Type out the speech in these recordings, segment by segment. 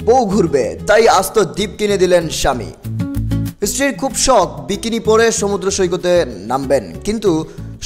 বউ ঘুরবে, তাই আস্ত দ্বীপ কিনে দিলেন স্বামী। স্ত্রীর খুব শখ বিকিনি পরে সমুদ্র সৈকতে নামবেন, কিন্তু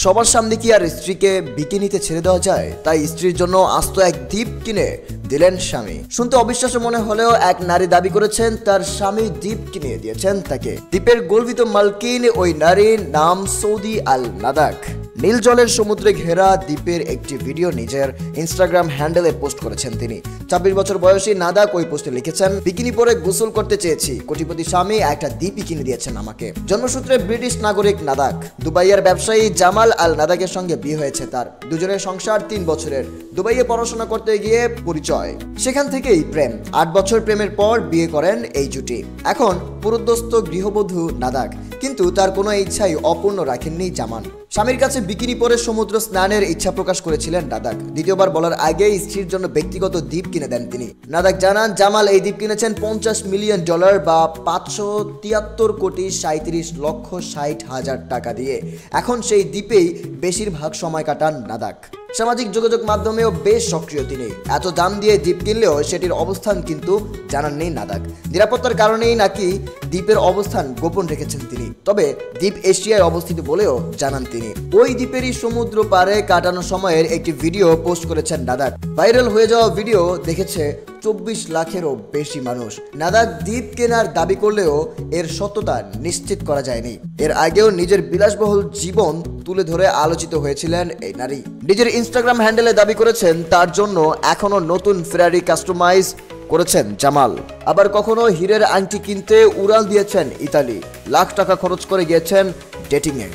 সবার সামনে কি আর স্ত্রীকে বিকিনিতে ছেড়ে দেওয়া যায়? তাই স্ত্রীর জন্য আস্ত এক দ্বীপ কিনে দিলেন স্বামী। শুনতে অবিশ্বাস্য মনে হলেও এক নারী দাবি করেছেন তার স্বামী দ্বীপ কিনে দিয়েছেন তাকে। দ্বীপের গর্বিত মালকিন ওই নারীর নাম সৌদি আল নাদাক। নীল জলের সমুদ্রে ঘেরা দ্বীপের একটি ভিডিও নিজের ইনস্টাগ্রাম হ্যান্ডেলে পোস্ট করেছেন তিনি। 26 বছর বয়সী নাদাক ওই পোস্টে লিখেছেন, বিকিনি পরে গোসল করতে চেয়েছি, কোটিপতি স্বামী একটা দ্বীপই কিনে দিয়েছেন আমাকে। জন্মসূত্রে ব্রিটিশ নাগরিক নাদাক। দুবাইয়ের ব্যবসায়ী জামাল আল নাদাকের সঙ্গে বিয়ে হয়েছে তার। দুজনের সংসার 3 বছরের। দুবাইয়ে পড়াশোনা করতে গিয়ে পরিচয়, সেখান থেকেই প্রেম। 8 বছর প্রেমের পর বিয়ে করেন এই জুটি। এখন পুরুদ্বস্ত গৃহবধূ নাদাক, কিন্তু তার কোনো ইচ্ছাই অপূর্ণ রাখেননি জামান। স্বামীর কাছে বিকিনি পরে সমুদ্র স্নানের ইচ্ছা প্রকাশ করেছিলেন নাদাক। দ্বিতীয়বার বলার আগেই স্ত্রীর জন্য ব্যক্তিগত দ্বীপ কিনে দেন তিনি। নাদাক জানান, জামাল এই দ্বীপ কিনেছেন $50 মিলিয়ন বা 573 কোটি 37 লক্ষ 60 হাজার টাকা দিয়ে। এখন সেই দ্বীপেই বেশিরভাগ সময় কাটান নাদাক। সামাজিক যোগাযোগ মাধ্যমেও বেশ সক্রিয় তিনি। এত দাম দিয়ে দ্বীপ কিনলেও সেটির অবস্থান কিন্তু জানাননি নাদাক। নিরাপত্তার কারণেই নাকি দ্বীপের অবস্থান গোপন রেখেছেন তিনি। তবে দ্বীপ এশিয়ায় অবস্থিত বলেও জানান তিনি। ওই দ্বীপেরই সমুদ্র পাড়ে কাটানো সময়ের একটি ভিডিও পোস্ট করেছেন নাদাক। ভাইরাল হয়ে যাওয়া ভিডিও দেখেছে 24 লাখেরও বেশি মানুষ। নাদাক দ্বীপ কেনার দাবি করলেও এর সত্যতা নিশ্চিত করা যায়নি। এর আগেও নিজের বিলাসবহুল জীবন তুলে ধরে আলোচিত হয়েছিলেন এই নারী। নিজের ইনস্টাগ্রাম হ্যান্ডেলে দাবি করেছেন তার জন্য এখনো নতুন ফেরারি কাস্টমাইজ করেছেন জামাল। আবার কখনো হীরের আংটি কিনতে উড়াল দিয়েছেন ইতালি। লাখ টাকা খরচ করে গিয়েছেন ডেটিংয়ে।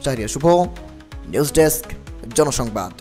শাহরিয়ার শুভ, নিউজ ডেস্ক, জনসংবাদ।